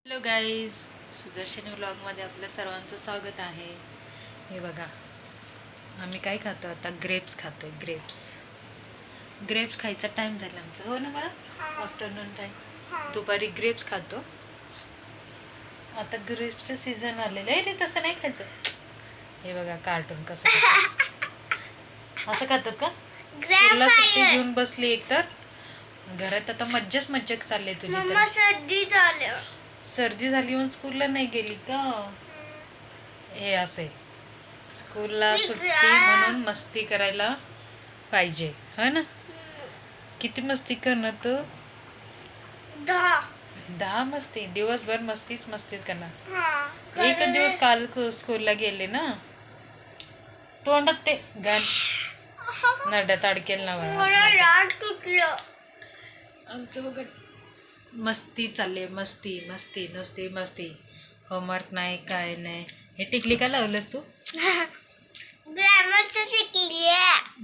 Hello guys, Sudarshani व्लॉगमध्ये आपलं सर्वांचं स्वागत आहे. हे बघा, आम्ही काय खातो आता? ग्रेप्स खातोय. ग्रेप्स खायचा टाईम झाला आमचा. हो ना मला, आफ्टरनून टाईम. दुपारी ग्रेप्स खातो. आता ग्रेप्सचं सीझन आलेलं आहे रे. तसं नाही खायचं. हे बघा कार्टून कसं खातात. असं खातात का? स्कूलला सुट्टी घेऊन बसली एक तर घरात आता मज्जा चालली तुझी. सर्दी झाली म्हणून स्कूलला नाही गेली का? हे असे स्कूलला सुट्टी म्हणून मस्ती करायला पाहिजे, है ना? किती मस्ती करणार तू? 10 मस्ती दिवसभर मस्तीच करणार. एक दिवस काल स्कूलला गेले ना, तोंडात ते गाण नड्यात अडकेल ना. आमचं बघ मस्ती चालले, मस्ती. होमवर्क नाही, काय नाही. हे टिकली का लावलंस तू?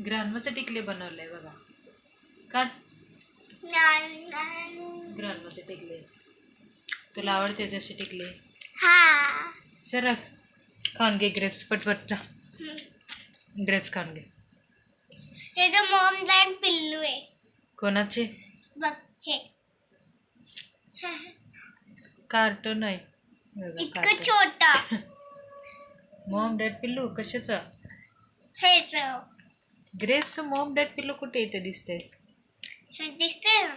ग्रानमाचं टिकले बनवलंय बघा. काढ ग्रानमाचे टिकले. तुला आवडते जसे टिकले? सर खाऊन घे ग्रेप्स. पटपट जा, ग्रेप्स खाऊन घे. त्याचं मॉम डॅड पिल्लू आहे. कोणाचे? बघ हे कार्टून आहे. इतकं छोटा. मॉम डॅड पिल्लू कशाचं? हेच ग्रेप्स मॉम डॅड पिल्लू कुठे इथे दिसते? हे दिसते ना.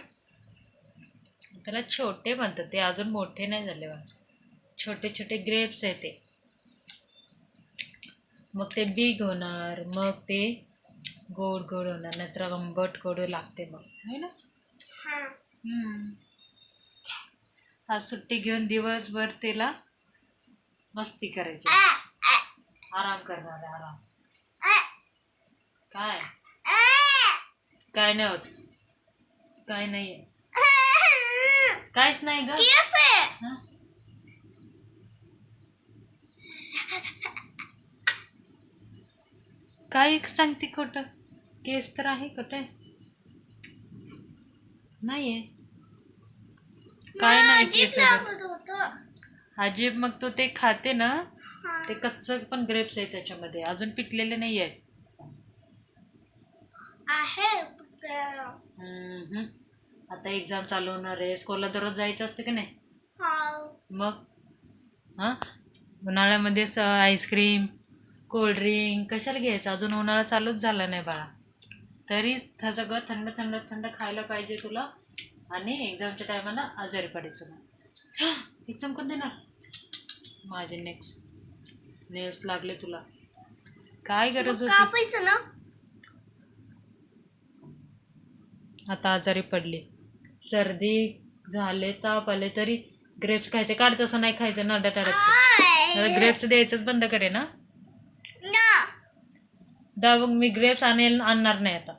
त्याला छोटे म्हणतात, ते अजून मोठे नाही झाले बा. छोटे ग्रेप्स आहे ते. मग ते बिग होणार, मग ते गोड होणार, नाहीतर आंबट कडू लागते मग, है ना? आज सुट्टी घेऊन दिवसभर त्याला मस्ती करायची. आराम करणार आहे, आराम. काय नाही होत, काय नाही, काहीच नाही ग. काय सांगते? खोटं केस तर आहे, कुठे नाहीये, काय नाही केस. अजीब. मग तो ते खाते ना, ते कच्च पण ग्रेप्स आहे त्याच्यामध्ये, अजून पिकलेले नाही आहेत. आता एक्झाम चालू होणार आहे, स्कूलला दररोज जायचं असतं की नाही? मग उन्हाळ्यामध्ये आईस्क्रीम, कोल्ड्रिंक कशाला घ्यायचं? अजून उन्हाळा चालूच झाला नाही बाळा, तरी सगळं थंड खायला पाहिजे तुला. आणि एक्झामच्या टायमाला आजारी पडायचं नाही. एक्झाम कोण देणार? माझे नेल्स लागले तुला. काय गरज होती? आता आजारी पडली, सर्दी झाले, ताप आले, तरी ग्रेप्स खायचे. काढ, तसं नाही खायचं, नरड्यात अडकते. ग्रेप्स द्यायचंच बंद करे ना. मग मी ग्रेप्स आणणार नाही आता.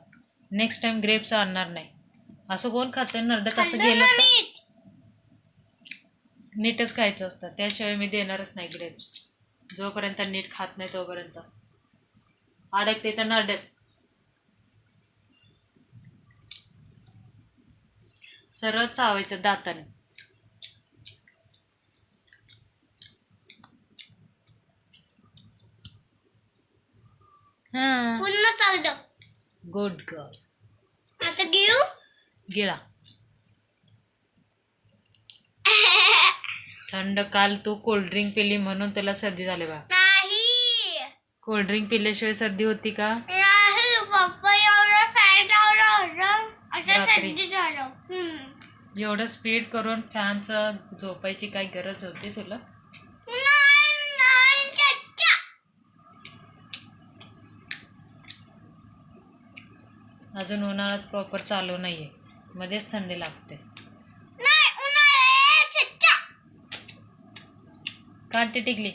नेक्स्ट टाइम ग्रेप्स आणणार नाही. असं कोण खातं नरड्यात? असं गेलं तर नीटच खायचं असतं, त्याशिवाय मी देणारच नाही ग्रेप्स. जोपर्यंत नीट खात नाही तोपर्यंत अडकते तर नरड्यात. सरळ चावायचं दाताने. Good girl. आता घेऊ गिळा. थंड. काल तू कोल्ड्रिंक पिली म्हणून तुला सर्दी झाली बा. नाही. कोल्ड्रिंक पिल्याशिवाय सर्दी होती का? नाही पप्पा, एवढं फॅन लावलं असं सर्दी झालं. एवढं स्पीड करून फॅनचं झोपायची काय गरज होती तुला? अजून उन्हाळ्यात प्रॉपर चालू नाहीये, मध्येच थंडी लागते. काढते टिकली.